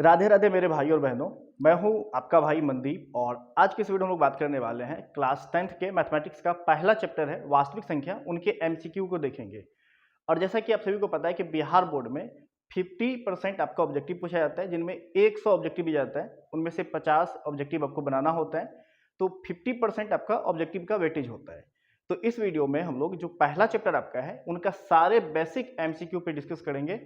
राधे राधे मेरे भाई और बहनों। मैं हूं आपका भाई मनदीप और आज की इस वीडियो में लोग बात करने वाले हैं क्लास 10th के मैथमेटिक्स का पहला चैप्टर है वास्तविक संख्या, उनके एमसीक्यू को देखेंगे। और जैसा कि आप सभी को पता है कि बिहार बोर्ड में 50% आपका ऑब्जेक्टिव पूछा जाता है, जिनमें 100 ऑब्जेक्टिव भी जाता है, उनमें से 50 ऑब्जेक्टिव आपको बनाना होता है। तो 50% आपका ऑब्जेक्टिव का वेटेज होता है। तो इस वीडियो में हम लोग जो पहला चैप्टर आपका है उनका सारे बेसिक एमसीक्यू पे डिस्कस करेंगे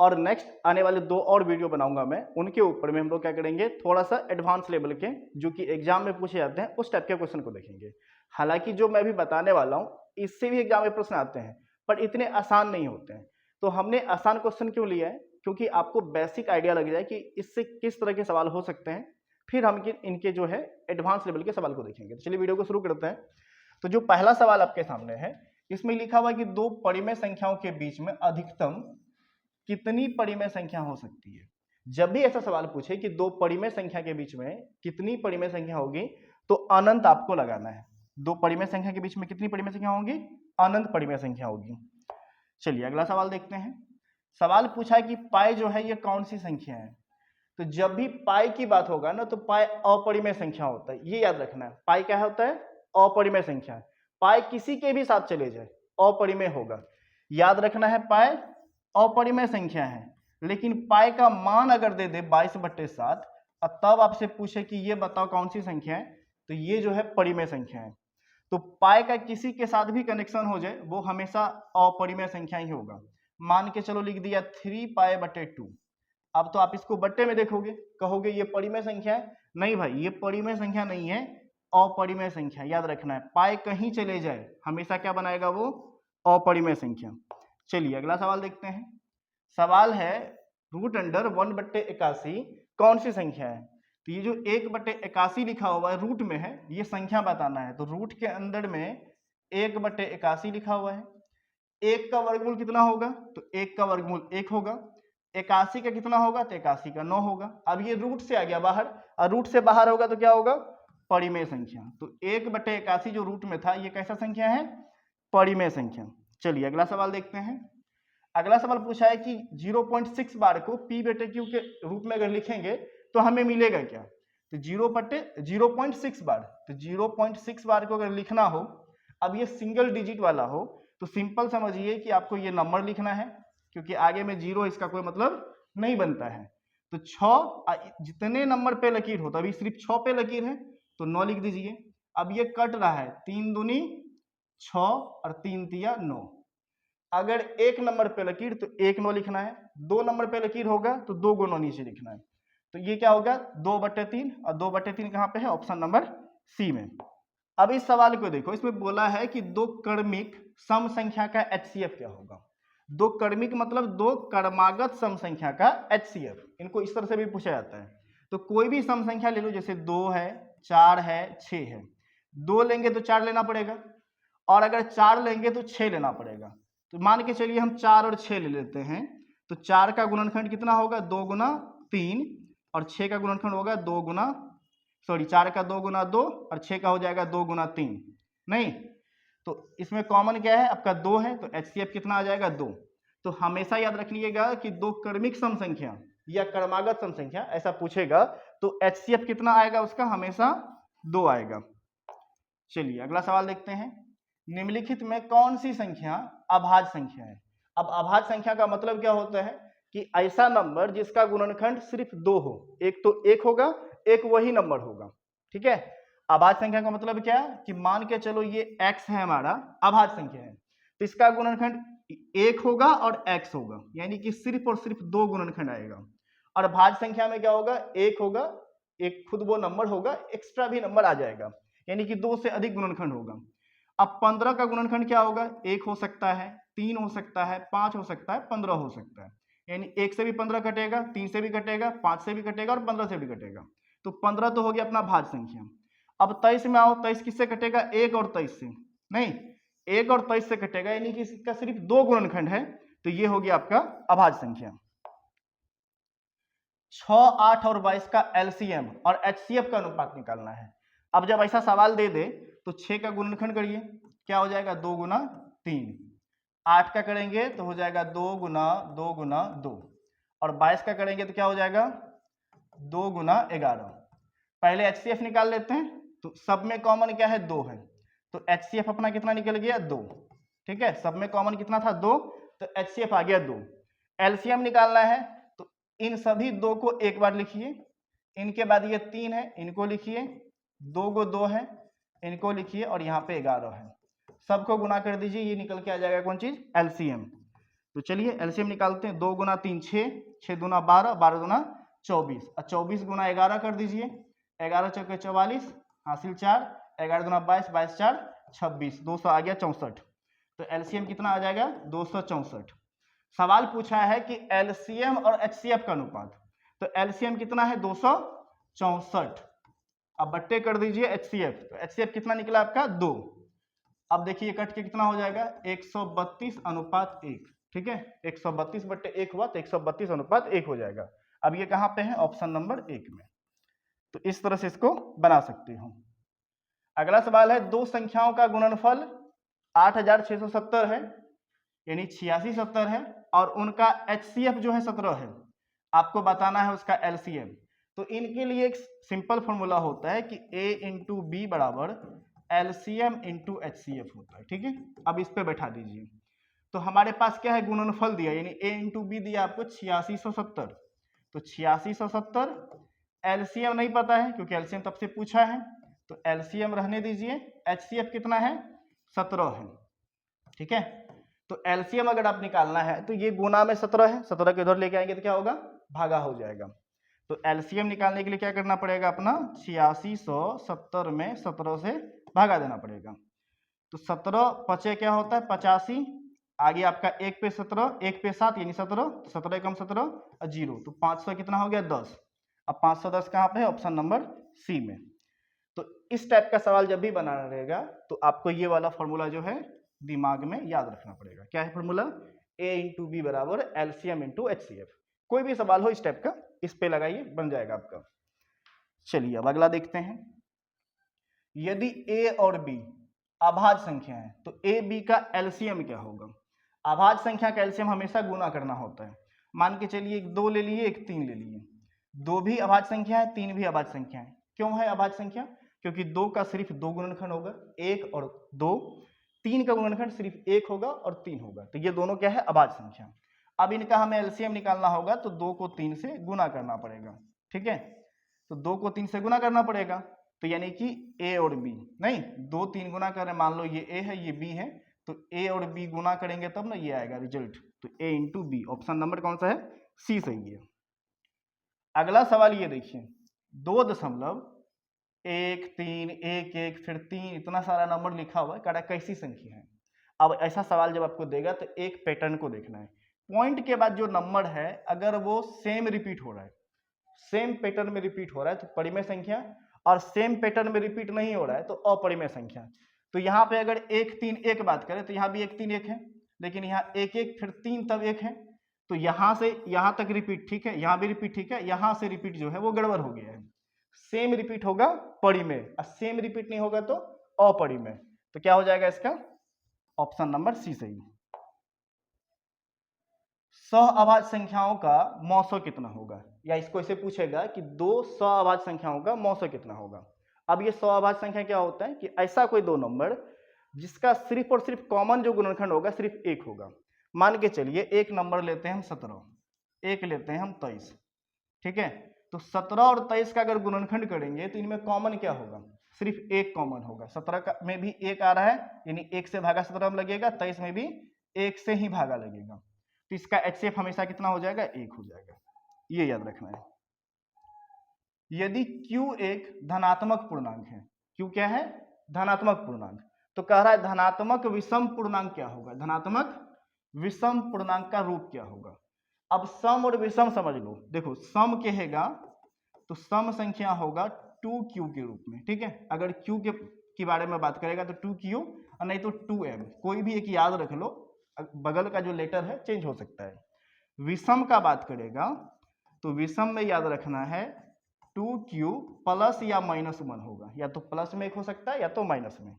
और नेक्स्ट आने वाले 2 और वीडियो बनाऊंगा मैं, उनके ऊपर में हम लोग क्या करेंगे, थोड़ा सा एडवांस लेवल के जो कि एग्जाम में पूछे जाते हैं उस टाइप के क्वेश्चन को देखेंगे। हालांकि जो मैं भी बताने वाला हूं इससे भी एग्जाम में प्रश्न आते हैं, पर इतने आसान नहीं होते हैं। तो हमने आसान क्वेश्चन क्यों लिया है? क्योंकि आपको बेसिक आइडिया लग जाए कि इससे किस तरह के सवाल हो सकते हैं, फिर हम इनके जो है एडवांस लेवल के सवाल को देखेंगे। तो चलिए वीडियो को शुरू करते हैं। तो जो पहला सवाल आपके सामने है, इसमें लिखा हुआ है कि दो परिमेय संख्याओं के बीच में अधिकतम कितनी परिमेय संख्या हो सकती है। जब भी ऐसा सवाल पूछे कि दो परिमेय संख्या के बीच में कितनी परिमेय संख्या होगी, तो अनंत आपको लगाना है। दो परिमेय संख्या के बीच में कितनी परिमेय संख्या होगी? अनंत परिमेय संख्या होगी। चलिए अगला सवाल देखते हैं। सवाल पूछा है कि पाई जो है ये कौन सी संख्या है। तो जब भी पाई की बात होगा ना, तो पाई अपरिमेय संख्या होता है, ये याद रखना है। पाई क्या होता है? अपरिमेय संख्या। पाई किसी के भी साथ चले जाए अपरिमेय होगा, याद रखना है। पाई अपरिमेय संख्या है, लेकिन पाई का मान अगर दे दे 22/7 और तब आपसे पूछे कि ये बताओ कौन सी संख्या है, तो ये जो है परिमेय संख्या है। तो पाई का किसी के साथ भी कनेक्शन हो जाए वो हमेशा अपरिमेय संख्या ही होगा। मान के चलो लिख दिया 3π/2। अब तो आप इसको बट्टे में देखोगे, कहोगे ये परिमेय संख्या है। नहीं भाई, ये परिमेय संख्या नहीं है, अपरिमेय संख्या। याद रखना है, पाई कहीं चले जाए हमेशा क्या बनाएगा वो? अपरिमेय संख्या। चलिए अगला सवाल देखते हैं। सवाल है √1/81 कौन सी संख्या है। तो ये जो 1/81 लिखा हुआ है रूट में है, ये संख्या बताना है। तो रूट के अंदर में 1/81 लिखा हुआ है। 1 का वर्गमूल कितना होगा? तो 1 का वर्गमूल 1 होगा। 81 का कितना होगा? तो 81 का 9 होगा। अब ये रूट से आ गया बाहर, और रूट से बाहर होगा तो क्या होगा? परिमेय संख्या। तो 1/81 जो रूट में था, ये कैसा संख्या है? परिमेय संख्या। चलिए अगला सवाल देखते हैं। अगला सवाल पूछा है कि 0.6 बार को p/q के रूप में अगर लिखेंगे तो हमें मिलेगा क्या। तो 0.6 बार, तो 0.6 बार को अगर लिखना हो, अब ये सिंगल डिजिट वाला हो, तो सिंपल समझिए कि आपको ये नंबर लिखना है, क्योंकि आगे में 0 इसका कोई मतलब नहीं बनता है। तो 6 जितने नंबर पे लकीर हो, तो अभी सिर्फ 6 पे लकीर है तो 9 लिख दीजिए। अब ये कट रहा है, 3 दूनी 6 और 3 तिया 9। अगर एक नंबर पे लकीर तो 1 9 लिखना है, 2 नंबर पे लकीर होगा तो 2 गुना नीचे लिखना है। तो ये क्या होगा? 2/3, और 2/3 कहां पे है? ऑप्शन नंबर सी में। अब इस सवाल को देखो, इसमें बोला है कि दो क्रमिक सम संख्या का HCF क्या होगा। दो क्रमिक मतलब दो क्रमागत सम संख्या का HCF, इनको इस तरह से भी पूछा जाता है। तो कोई भी सम संख्या ले लो, जैसे 2 है, 4 है, 6 है। 2 लेंगे तो 4 लेना पड़ेगा, और अगर 4 लेंगे तो 6 लेना पड़ेगा। तो मान के चलिए हम 4 और 6 ले लेते हैं, तो 4 का गुणनखंड कितना होगा? 2 गुना 3, और 6 का गुणनखंड होगा 2 गुना 4 का 2 गुना 2, और 6 का हो जाएगा 2 गुना 3। नहीं, तो इसमें कॉमन क्या है? आपका 2 है, तो HCF कितना आ जाएगा? 2। तो हमेशा याद रखिएगा कि दो क्रमिक सम संख्या या क्रमागत सम संख्या ऐसा पूछेगा तो HCF कितना आएगा उसका? हमेशा 2 आएगा। चलिए अगला सवाल देखते हैं। निम्नलिखित में कौन सी संख्या अभाज्य संख्या है। अब अभाज्य संख्या का मतलब क्या होता है कि ऐसा नंबर जिसका गुणनखंड सिर्फ 2 हो। एक तो 1 होगा, एक वही नंबर होगा। ठीक है, अभाज्य संख्या का मतलब क्या है कि मान के चलो ये x है, हमारा अभाज्य संख्या है, तो इसका गुणनखंड 1 होगा और x होगा, यानी कि सिर्फ और सिर्फ 2 गुणनखंड आएगा। और भाज्य संख्या में क्या होगा? 1 होगा, एक खुद वो नंबर होगा, एक्स्ट्रा भी नंबर आ जाएगा, यानी कि 2 से अधिक गुणनखंड होगा। अब 15 का गुणनखंड क्या होगा? 1 हो सकता है, 3 हो सकता है, 5 हो सकता है, 15 हो सकता है। यानी 1 से भी 15 कटेगा, 3 से भी कटेगा, 5 से भी कटेगा और 15 से भी कटेगा। तो 15 तो हो गया अपना भाज्य संख्या। अब 23 में आओ, 23 किससे कटेगा? 1 और 23 से। नहीं, 1 और 23 से कटेगा, यानी कि इसका सिर्फ 2 गुणनखंड है, तो ये हो गया आपका अभाज्य संख्या। 6, 8 और 22 का LCM और HCF का अनुपात निकालना है। अब जब ऐसा सवाल दे दे तो 6 का गुणनखंड करिए, क्या हो जाएगा? 2 गुना 3। 8 का करेंगे तो हो जाएगा 2 गुना 2 गुना 2, और 22 का करेंगे तो क्या हो जाएगा? 2 गुना 11। पहले HCF निकाल लेते हैं, तो सब में कॉमन क्या है 2 है, तो HCF अपना कितना निकल गया 2। ठीक है, सब में कॉमन कितना था 2, तो HCF आ गया 2। LCM निकालना है तो इन सभी 2 को एक बार लिखिए, इनके बाद ये 3 है इनको लिखिए, 2 को 2 है इनको लिखिए, और यहाँ पे 11 है, सबको गुना कर दीजिए, ये निकल के आ जाएगा कौन चीज LCM। तो चलिए LCM निकालते हैं, 2 गुना 3 6, 6 दूना 12, 12 दूना 24, और 24 गुना 11 कर दीजिए, 11 चौके 44, हासिल 4, 11 दूना 22, 22 4 26, 200 आ गया 64। तो LCM कितना आ जाएगा 264। सवाल पूछा है कि LCM और HCF का अनुपात, तो LCM कितना है 264, अब बट्टे कर दीजिए HCF, तो HCF कितना निकला आपका 2। अब देखिए कट के कितना हो जाएगा 132 अनुपात 1। ठीक है, 132 बट्टे 1 हुआ तो 132 अनुपात 1 हो जाएगा। अब ये कहाँ पे है, ऑप्शन नंबर 1 में। तो इस तरह से इसको बना सकते हो। अगला सवाल है, दो संख्याओं का गुणनफल 8670 है, यानी 8670 है, और उनका HCF जो है 17 है, आपको बताना है उसका LCM। तो इनके लिए एक सिंपल फॉर्मूला होता है कि A इंटू बी बराबर LCM इंटू HCF होता है। ठीक है, अब इस पे बैठा दीजिए। तो हमारे पास क्या है, गुणनफल दिया, यानी A इंटू बी दिया आपको 8670, तो 8670, LCM नहीं पता है क्योंकि LCM तब से पूछा है, तो LCM रहने दीजिए, HCF कितना है 17 है। ठीक है, तो LCM अगर आप निकालना है तो ये गुना में 17 है, 17 के इधर लेके आएंगे तो क्या होगा, भागा हो जाएगा। तो LCM निकालने के लिए क्या करना पड़ेगा, अपना 8670 में 17 से भागा देना पड़ेगा। तो 17 पचे क्या होता है 85, आगे आपका 1 पे 17, 1 पे 7 यानी 17, 17 कम 17 और 0, तो 500 कितना हो गया 10। अब 510 कहाँ पे है, ऑप्शन नंबर सी में। तो इस टाइप का सवाल जब भी बनाना रहेगा तो आपको ये वाला फॉर्मूला जो है दिमाग में याद रखना पड़ेगा। क्या है फॉर्मूला, A इंटू बी बराबर LCM इंटू HCF। कोई भी सवाल हो इस टाइप का, इस पे लगाइए, बन जाएगा आपका। चलिए अब अगला देखते हैं। यदि A और B अभाज्य संख्या है तो A B का LCM क्या होगा। अभाज्य संख्या का LCM हमेशा गुना करना होता है। मान के चलिए एक 2 ले लिए, एक 3 ले लिए, 2 भी अभाज्य संख्या है, 3 भी अभाज्य संख्या है। क्यों है अभाज्य संख्या, क्योंकि 2 का सिर्फ 2 गुणनखंड होगा, 1 और 2। 3 का गुणनखंड सिर्फ 1 होगा और 3 होगा, तो ये दोनों क्या है अभाज्य संख्या। अब इनका हमें LCM निकालना होगा तो 2 को 3 से गुना करना पड़ेगा। ठीक है, तो 2 को 3 से गुना करना पड़ेगा, तो यानी कि A और B, नहीं 2 3 गुना करें, मान लो ये A है ये B है, तो A और B गुना करेंगे तब ना ये आएगा रिजल्ट, तो A into B, option number कौन सा है, सी सही है। अगला सवाल ये देखिए, 2.131 फिर 3, इतना सारा नंबर लिखा हुआ है, कह रहा है कैसी संख्या है। अब ऐसा सवाल जब आपको देगा तो एक पैटर्न को देखना है, पॉइंट के बाद जो नंबर है अगर वो सेम रिपीट हो रहा है, सेम पैटर्न में रिपीट हो रहा है तो परिमेय संख्या, और सेम पैटर्न में रिपीट नहीं हो रहा है तो अपरिमेय संख्या। तो यहाँ पे अगर 1 3 1 बात करें तो यहाँ भी 1 3 1 है, लेकिन यहाँ 1 1 फिर 3 तब 1 है, तो यहाँ से यहाँ तक रिपीट ठीक है, यहाँ भी रिपीट ठीक है, यहाँ से रिपीट जो है वो गड़बड़ हो गया है। सेम रिपीट होगा परिमेय, और सेम रिपीट नहीं होगा तो अपरिमेय। तो क्या हो जाएगा इसका, ऑप्शन नंबर सी सही। सहअभाज्य संख्याओं का मौसो कितना होगा, या इसको इसे पूछेगा कि दो सहअभाज्य संख्याओं का मौसो कितना होगा। अब ये सहअभाज्य संख्या क्या होता है कि ऐसा कोई दो नंबर जिसका सिर्फ और सिर्फ कॉमन जो गुणनखंड होगा सिर्फ एक होगा। मान के चलिए एक नंबर लेते हैं हम 17, एक लेते हैं हम 23। ठीक है, तो 17 और 23 का अगर गुणनखंड करेंगे तो इनमें कॉमन क्या होगा, सिर्फ एक कॉमन होगा। 17 में भी एक आ रहा है, यानी 1 से भागा 17 में लगेगा, 23 में भी 1 से ही भागा लगेगा, तो इसका HCF हमेशा कितना हो जाएगा, 1 हो जाएगा। ये याद रखना है। यदि Q एक धनात्मक पूर्णांक है, Q क्या है, धनात्मक पूर्णांक, तो कह रहा है धनात्मक विषम पूर्णांक क्या होगा, धनात्मक विषम पूर्णांक का रूप क्या होगा। अब सम और विषम समझ लो, देखो सम कहेगा तो सम संख्या होगा 2Q के रूप में। ठीक है, अगर Q के बारे में बात करेगा तो 2Q और नहीं तो 2M, कोई भी एक याद रख लो, बगल का जो लेटर है चेंज हो सकता है। विषम का बात करेगा तो विषम में याद रखना है 2Q प्लस या माइनस 1 होगा, या तो प्लस में एक हो सकता है या तो माइनस में।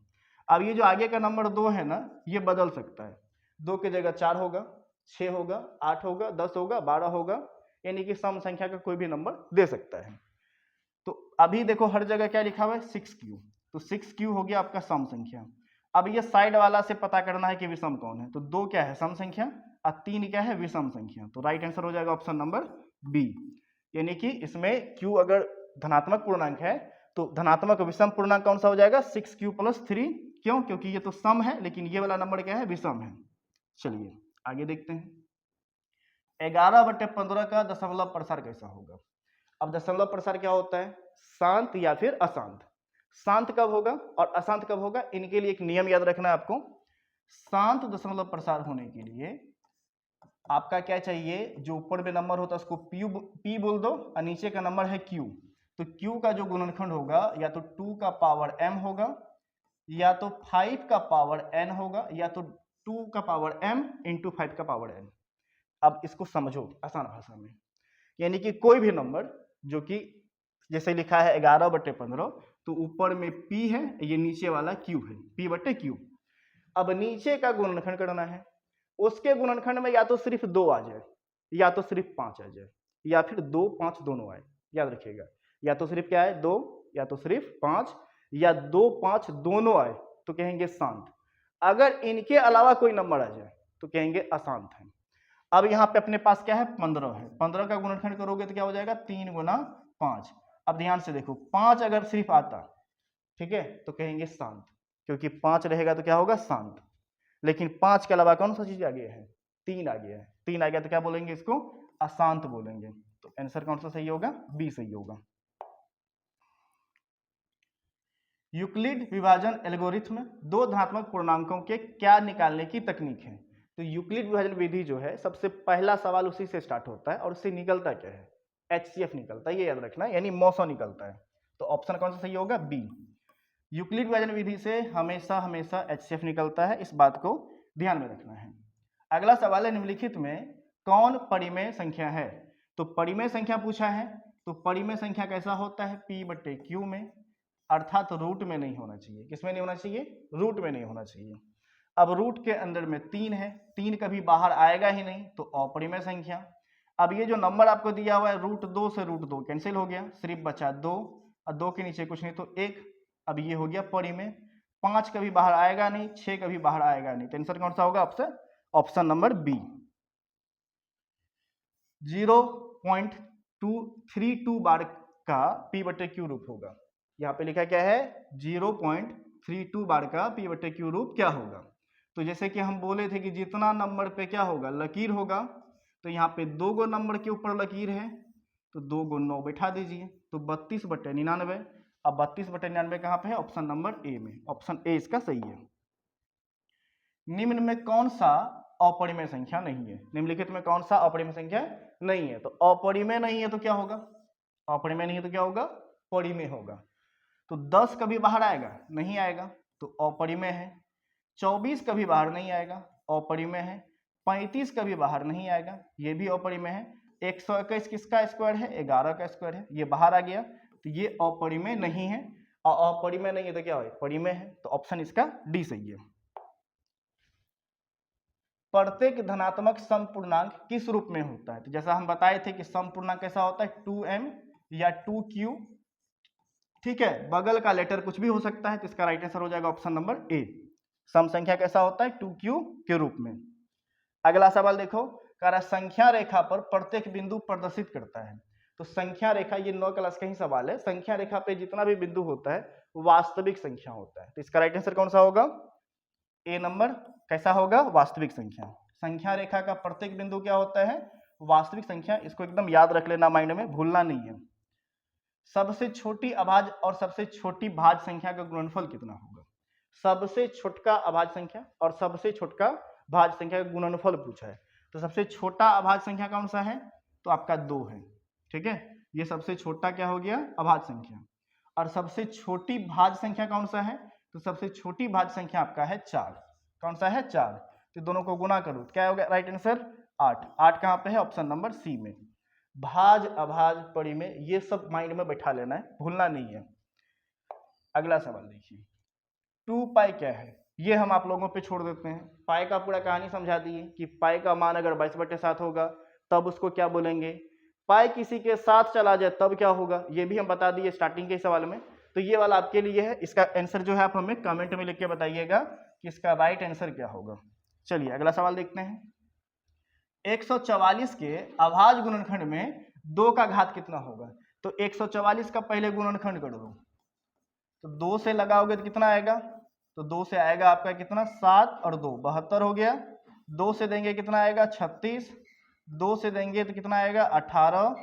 अब ये जो आगे का नंबर 2 है ना, ये बदल सकता है, 2 की जगह 4 होगा, 6 होगा, 8 होगा, 10 होगा, 12 होगा, यानी कि सम संख्या का कोई भी नंबर दे सकता है। तो अभी देखो हर जगह क्या लिखा हुआ है 6q, तो 6q हो गया आपका सम संख्या। अब ये साइड वाला से पता करना है कि विषम कौन है, तो 2 क्या है सम संख्या और 3 क्या है विषम संख्या, तो राइट आंसर हो जाएगा ऑप्शन नंबर बी। यानी कि इसमें q अगर धनात्मक पूर्णांक है तो धनात्मक विषम पूर्णांक कौन सा हो जाएगा 6q + 3, क्यों, क्योंकि ये तो सम है लेकिन ये वाला नंबर क्या है विषम है। चलिए आगे देखते हैं 11/15 का दशमलव प्रसार कैसा होगा। अब दशमलव प्रसार क्या होता है, शांत या फिर अशांत। शांत कब होगा और अशांत कब होगा, इनके लिए एक नियम याद रखना है आपको। शांत दशमलव प्रसार होने के लिए आपका क्या चाहिए, जो ऊपर में नंबर होता है उसको पी बोल दो और नीचे का नंबर है क्यू, तो क्यू का जो गुणनखंड होगा या तो 2 का पावर m होगा या तो 5 का पावर n होगा या तो 2 का पावर m इंटू 5 का पावर n। अब इसको समझो आसान भाषा में, यानी कि कोई भी नंबर जो कि जैसे लिखा है 11/15, तो ऊपर में p है, ये नीचे वाला q है, p/q। अब नीचे का गुणनखंड करना है, उसके गुणनखंड में या तो सिर्फ 2 आ जाए या तो सिर्फ 5 आ जाए या फिर 2 5 दोनों आए, याद रखिएगा, या तो सिर्फ क्या है 2 या तो सिर्फ 5 या 2 5 दोनों आए तो कहेंगे शांत। अगर इनके अलावा कोई नंबर आ जाए तो कहेंगे अशांत है। अब यहाँ पे अपने पास क्या है 15 है, 15 का गुणनखंड करोगे तो क्या हो जाएगा 3 × 5। अब ध्यान से देखो 5 अगर सिर्फ आता, ठीक है, तो कहेंगे शांत, क्योंकि 5 रहेगा तो क्या होगा शांत। लेकिन 5 के अलावा कौन सा चीज आ गया है, 3 आ गया है, 3 आ गया तो क्या बोलेंगे इसको अशांत बोलेंगे। तो आंसर कौन सा सही होगा, बी सही होगा। यूक्लिड विभाजन एल्गोरिथ्म दो धनात्मक पूर्णांकों के क्या निकालने की तकनीक है। तो यूक्लिड विभाजन विधि जो है सबसे पहला सवाल उसी से स्टार्ट होता है और उससे निकलता क्या है, HCF निकलता है, ये याद रखना है, यानी मौसो निकलता है। तो ऑप्शन कौन सा सही होगा, बी। यूक्लिड विभाजन विधि से हमेशा हमेशा HCF निकलता है, इस बात को ध्यान में रखना है। अगला सवाल है निम्नलिखित में कौन परिमेय संख्या है। तो परिमेय संख्या पूछा है, तो परिमेय संख्या कैसा होता है, p/q में, अर्थात रूट में नहीं होना चाहिए। किसमें नहीं होना चाहिए, रूट में नहीं होना चाहिए। अब रूट के अंदर में 3 है, 3 कभी बाहर आएगा ही नहीं, तो अपरिमेय संख्या। अब ये जो नंबर आपको दिया हुआ है √2 से √2 कैंसिल हो गया, सिर्फ बचा 2 और 2 के नीचे कुछ नहीं तो 1। अब ये हो गया परिमेय। 5 कभी बाहर आएगा नहीं, 6 कभी बाहर आएगा नहीं, तो आंसर कौन सा होगा आपसे, ऑप्शन नंबर बी। 0.232 बार का p/q रूप होगा। यहाँ पे लिखा क्या है 0.32 बार का p/q रूप क्या होगा। तो जैसे कि हम बोले थे कि जितना नंबर पे क्या होगा लकीर होगा, तो यहाँ पे 2 गो नंबर के ऊपर लकीर है तो 2 × 9 बैठा दीजिए, तो 32/99। अब 32/99 कहाँ पे है, ऑप्शन नंबर ए में, ऑप्शन ए इसका सही है। निम्न में कौन सा अपरिमेय संख्या नहीं है, निम्नलिखित में कौन सा अपरिमेय संख्या नहीं है। तो अपरिमेय नहीं है तो क्या होगा, अपरिमेय नहीं है तो क्या होगा, परिमेय होगा। तो 10 कभी बाहर आएगा, नहीं आएगा, तो अपरिमेय है। 24 कभी बाहर नहीं आएगा, अपरिमेय है। 35 कभी बाहर नहीं आएगा, ये भी अपरिमेय है। 121 किसका स्क्वायर है, 11 का स्क्वायर है, ये बाहर आ गया, तो ये अपरिमेय नहीं है। और अपरिमेय नहीं है तो क्या है, परिमेय है, तो ऑप्शन इसका डी सही है। प्रत्येक धनात्मक समपूर्णांक किस रूप में होता है। तो जैसा हम बताए थे कि समपूर्णांक कैसा होता है 2m या 2q, ठीक है, बगल का लेटर कुछ भी हो सकता है, तो इसका राइट आंसर हो जाएगा ऑप्शन नंबर ए। सम संख्या कैसा होता है 2q के रूप में। अगला सवाल देखो, कह रहा संख्या रेखा पर प्रत्येक बिंदु प्रदर्शित करता है। तो संख्या रेखा, ये 9 क्लास का ही सवाल है, संख्या रेखा पे जितना भी बिंदु होता है वास्तविक संख्या होता है। तो इसका राइट आंसर कौन सा होगा, ए नंबर, कैसा होगा, वास्तविक संख्या। संख्या रेखा का प्रत्येक बिंदु क्या होता है, वास्तविक संख्या। इसको एकदम याद रख लेना, माइंड में भूलना नहीं है। सबसे छोटी अभाज्य और सबसे छोटी भाज्य संख्या का गुणनफल कितना होगा। सबसे छोटका अभाज्य संख्या और सबसे छोटका भाज्य संख्या का गुणनफल पूछा है। तो सबसे छोटा अभाज्य संख्या कौन सा है, तो आपका 2 है, ठीक है, ये सबसे छोटा क्या हो गया अभाज्य संख्या। और सबसे छोटी भाज्य संख्या कौन सा है, तो सबसे छोटी भाज्य संख्या आपका है 4। कौन सा है, 4। तो दोनों को गुना करो, क्या हो गया राइट आंसर 8। 8 कहाँ पे है, ऑप्शन नंबर सी में। भाज अभाज परिमेय ये सब माइंड में बैठा लेना है, भूलना नहीं है। अगला सवाल देखिए, 2π क्या है, ये हम आप लोगों पे छोड़ देते हैं। पाई का पूरा कहानी समझा दिए कि पाई का मान अगर 22/7 होगा तब उसको क्या बोलेंगे, पाई किसी के साथ चला जाए तब क्या होगा, ये भी हम बता दिए स्टार्टिंग के सवाल में। तो ये वाला आपके लिए है, इसका आंसर जो है आप हमें कमेंट में लिख के बताइएगा कि इसका राइट आंसर क्या होगा। चलिए अगला सवाल देखते हैं। 144 के अभाज्य गुणनखंड में 2 का घात कितना होगा। तो 144 का पहले गुणनखंड कर दो, तो 2 से लगाओगे तो कितना आएगा, तो 2 से आएगा आपका कितना 7 और 2 72 हो गया। 2 से देंगे कितना आएगा 36, 2 से देंगे तो कितना आएगा 18,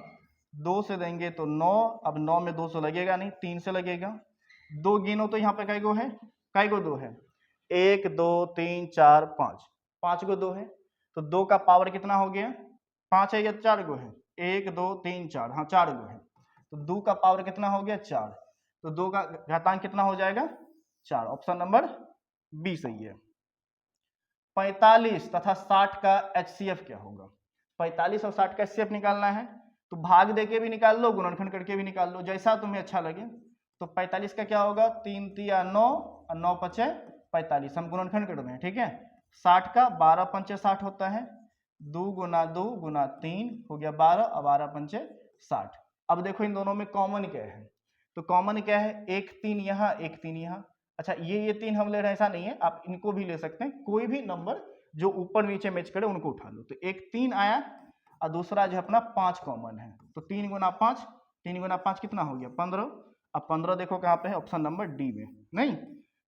2 से देंगे तो 9, अब 9 में 200 लगेगा नहीं, 3 से लगेगा। 2 गिनो तो यहाँ पे कै गो है, कै गो 2 है, 1 2 3 4 5, 5 गो 2 है। तो 2 का पावर कितना हो गया 5 है या 4 गो है, 1 2 3 4, हाँ 4 गो है। तो 2 का पावर कितना हो गया 4, तो 2 का घातांक कितना हो जाएगा 4। ऑप्शन नंबर बी सही है। 45 तथा 60 का HCF क्या होगा। 45 और 60 का HCF निकालना है तो भाग देके भी निकाल लो, गुणनखंड करके भी निकाल लो, जैसा तुम्हें अच्छा लगे। तो 45 का क्या होगा 3 3 9 और 9 5 45, हम गुणनखंड कर रहे हैं, ठीक है। 60 का 12 5 60 होता है, 2 गुना 2 गुना 3 हो गया 12 और 12 5 60। अब देखो इन दोनों में कॉमन क्या है, तो कॉमन क्या है, एक 3 यहाँ एक 3 यहाँ। अच्छा ये 3 हम ले रहे हैं ऐसा नहीं है, आप इनको भी ले सकते हैं, कोई भी नंबर जो ऊपर नीचे मैच करे उनको उठा लो। तो एक 3 आया और दूसरा जो अपना 5 कॉमन है, तो 3 गुना 5, 3 गुना 5 कितना हो गया 15। अब 15 देखो कहाँ पे है, ऑप्शन नंबर डी में नहीं।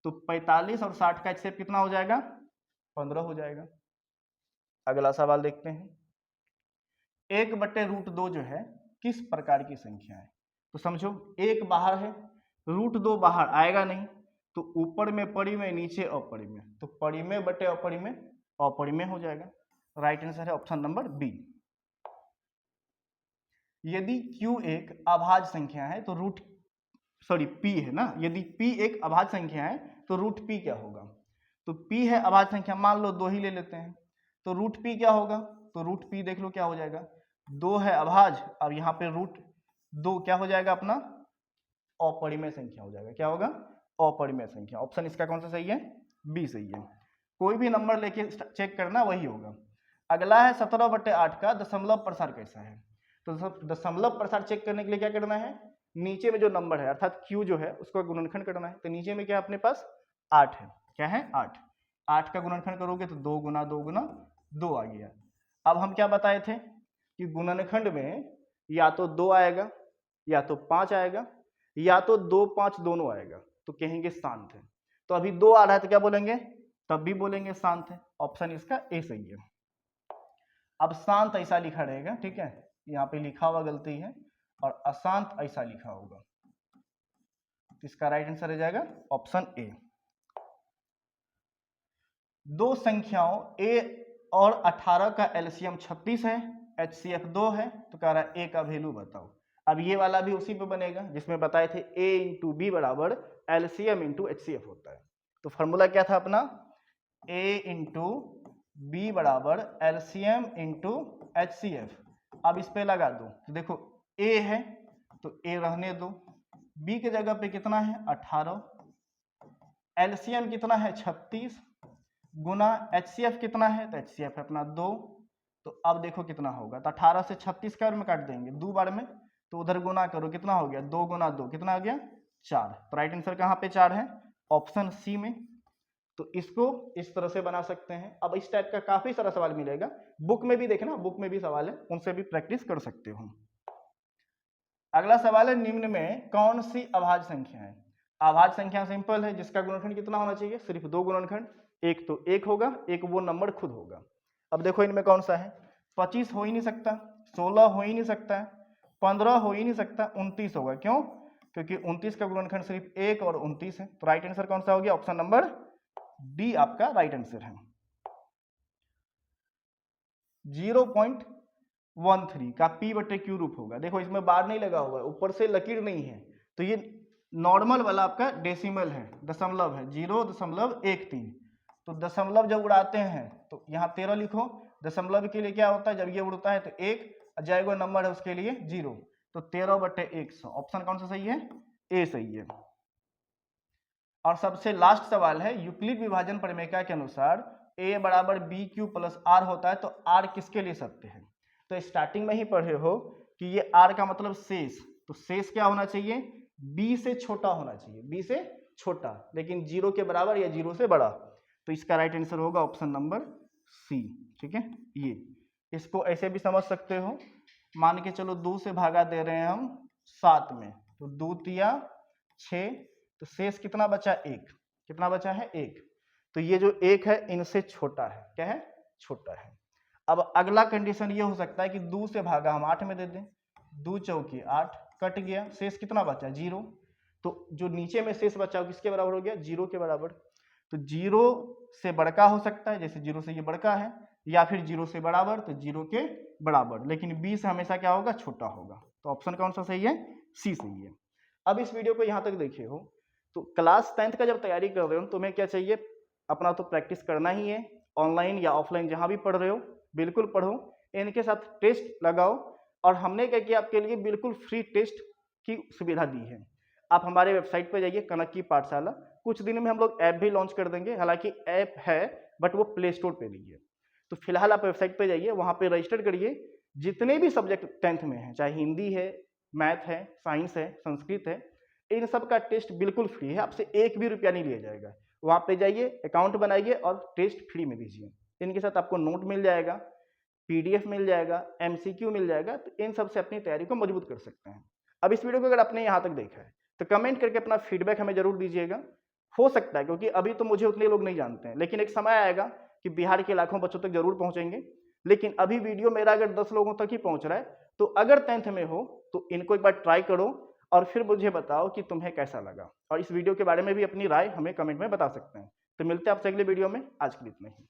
तो 45 और 60 का HCF कितना हो जाएगा 15 हो जाएगा। अगला सवाल देखते हैं। 1/√2 जो है किस प्रकार की संख्या है। तो समझो 1 बाहर है, √2 बाहर आएगा नहीं, तो ऊपर में परिमेय नीचे अपरिमेय, तो परिमेय बटे अपरिमेय अपरिमेय हो जाएगा। राइट आंसर है ऑप्शन नंबर बी। यदि Q एक अभाज्य संख्या है तो P है ना, यदि P एक अभाज्य संख्या है तो √P क्या होगा। तो P है अभाज्य संख्या, मान लो 2 ही ले लेते हैं, तो √P क्या होगा, तो √P देख लो क्या हो जाएगा, 2 है अभाज्य, अब यहाँ पे √2 क्या हो जाएगा अपना अपरिमेय संख्या हो जाएगा, क्या होगा अपरिमेय संख्या। ऑप्शन इसका कौन सा सही है, बी सही है। कोई भी नंबर लेके चेक करना वही होगा। अगला है 17/8 का दशमलव प्रसार कैसा है। तो दशमलव प्रसार चेक करने के लिए क्या करना है, नीचे में जो नंबर है अर्थात Q जो है उसका गुणनखंड करना है। तो नीचे में क्या अपने पास 8 है, क्या है 8, 8 का गुणनखंड करोगे तो 2 गुना 2 गुना 2 आ गया। अब हम क्या बताए थे कि गुणनखंड में या तो 2 आएगा या तो 5 आएगा या तो 2 5 दोनों आएगा, तो कहेंगे शांत है। तो अभी 2 आ रहा है तो क्या बोलेंगे, तब भी बोलेंगे शांत है। ऑप्शन इसका ए सही है। अब शांत ऐसा लिखा रहेगा, ठीक है, यहाँ पे लिखा हुआ गलती है, और अशांत ऐसा लिखा होगा, तो इसका राइट आंसर हो जाएगा ऑप्शन ए। दो संख्याओं a और 18 का एलसीएम 36 है, HCF 2 है, तो कह रहा है a का वैल्यू बताओ। अब ये वाला भी उसी पे बनेगा जिसमें बताए थे a इंटू बी बराबर एलसीएम इंटू HCF होता है। तो फॉर्मूला क्या था अपना, a इंटू बी बराबर एलसीएम इंटू HCF। अब इस पे लगा दो, तो देखो a है तो a रहने दो, b के जगह पे कितना है 18, एलसीएम कितना है 36 गुना HCF कितना है, तो HCF है अपना 2। तो अब देखो कितना होगा, तो 18 से 36 का में काट देंगे 2 बार में, तो उधर गुना करो कितना हो गया 2 गुना 2 कितना हो गया 4। तो राइट आंसर कहाँ पे 4 है, ऑप्शन सी में। तो इसको इस तरह से बना सकते हैं। अब इस टाइप का काफी सारा सवाल मिलेगा, बुक में भी देखना, बुक में भी सवाल है, उनसे भी प्रैक्टिस कर सकते हो। अगला सवाल है, निम्न में कौन सी अभाज्य संख्या है। अभाज्य संख्या सिंपल है, जिसका गुणनखंड कितना होना चाहिए, सिर्फ 2 गुणनखंड, एक तो 1 होगा, एक वो नंबर खुद होगा। अब देखो इनमें कौन सा है, 25 हो ही नहीं सकता, 16 हो ही नहीं सकता, 15 हो ही नहीं सकता, 29 होगा। क्यों, क्योंकि 29 का गुणनखंड सिर्फ 1 और 29 है। तो राइट आंसर कौन सा हो गया, ऑप्शन नंबर डी आपका राइट आंसर है। 0.13 का P/Q रूप होगा। देखो इसमें बार नहीं लगा हुआ है, ऊपर से लकीर नहीं है, तो ये नॉर्मल वाला आपका डेसिमल है, दशमलव है, 0.13। तो दशमलव जब उड़ाते हैं तो यहाँ 13 लिखो, दशमलव के लिए क्या होता है, जब ये उड़ता है तो 1, जाएगा नंबर है उसके लिए 0, तो 13/100। ऑप्शन कौन सा सही है, ए सही है। और सबसे लास्ट सवाल है, यूक्लिड विभाजन प्रमेय के अनुसार a बराबर BQ प्लस R होता है, तो R किसके लिए सत्य है। तो स्टार्टिंग में ही पढ़े हो कि ये r का मतलब शेष, तो शेष क्या होना चाहिए, b से छोटा होना चाहिए, b से छोटा, लेकिन 0 के बराबर या 0 से बड़ा। तो इसका राइट आंसर होगा ऑप्शन नंबर सी। ठीक है, ये इसको ऐसे भी समझ सकते हो, मान के चलो 2 से भागा दे रहे हैं हम 7 में, तो 2 तिया 6, तो शेष कितना बचा, 1, कितना बचा है, 1। तो ये जो 1 है इनसे छोटा है, क्या है, छोटा है। अब अगला कंडीशन ये हो सकता है कि 2 से भागा हम 8 में दे दें, 2 चौके 8, कट गया, शेष कितना बचा, 0। तो जो नीचे में शेष बचा वो किसके बराबर हो गया, 0 के बराबर। तो 0 से बड़का हो सकता है, जैसे 0 से ये बड़का है, या फिर 0 से बराबर, तो 0 के बराबर, लेकिन b से हमेशा क्या होगा, छोटा होगा। तो ऑप्शन कौन सा सही है, सी सही है। अब इस वीडियो को यहाँ तक देखे हो, तो क्लास 10th का जब तैयारी कर रहे हो तुम्हें क्या चाहिए, अपना तो प्रैक्टिस करना ही है, ऑनलाइन या ऑफलाइन जहाँ भी पढ़ रहे हो बिल्कुल पढ़ो, इनके साथ टेस्ट लगाओ, और हमने क्या किया आपके लिए बिल्कुल फ्री टेस्ट की सुविधा दी है। आप हमारे वेबसाइट पर जाइए, कनक की पाठशाला, कुछ दिन में हम लोग ऐप भी लॉन्च कर देंगे, हालांकि ऐप है बट वो प्ले स्टोर पे नहीं है। तो फिलहाल आप वेबसाइट पे जाइए, वहाँ पे रजिस्टर करिए, जितने भी सब्जेक्ट 10th में हैं, चाहे हिंदी है, मैथ है, साइंस है, संस्कृत है, इन सब का टेस्ट बिल्कुल फ्री है, आपसे 1 भी रुपया नहीं लिया जाएगा। वहाँ पे जाइए, अकाउंट बनाइए और टेस्ट फ्री में दीजिए। इनके साथ आपको नोट मिल जाएगा, पीडीएफ मिल जाएगा, एमसीक्यू मिल जाएगा, तो इन सब से अपनी तैयारी को मजबूत कर सकते हैं। अब इस वीडियो को अगर आपने यहाँ तक देखा है तो कमेंट करके अपना फीडबैक हमें जरूर दीजिएगा। हो सकता है, क्योंकि अभी तो मुझे उतने लोग नहीं जानते हैं, लेकिन एक समय आएगा कि बिहार के लाखों बच्चों तक जरूर पहुंचेंगे। लेकिन अभी वीडियो मेरा अगर 10 लोगों तक ही पहुंच रहा है, तो अगर 10th में हो तो इनको एक बार ट्राई करो और फिर मुझे बताओ कि तुम्हें कैसा लगा, और इस वीडियो के बारे में भी अपनी राय हमें कमेंट में बता सकते हैं। तो मिलते हैं आपसे अगले वीडियो में, आज के लिए इतना ही।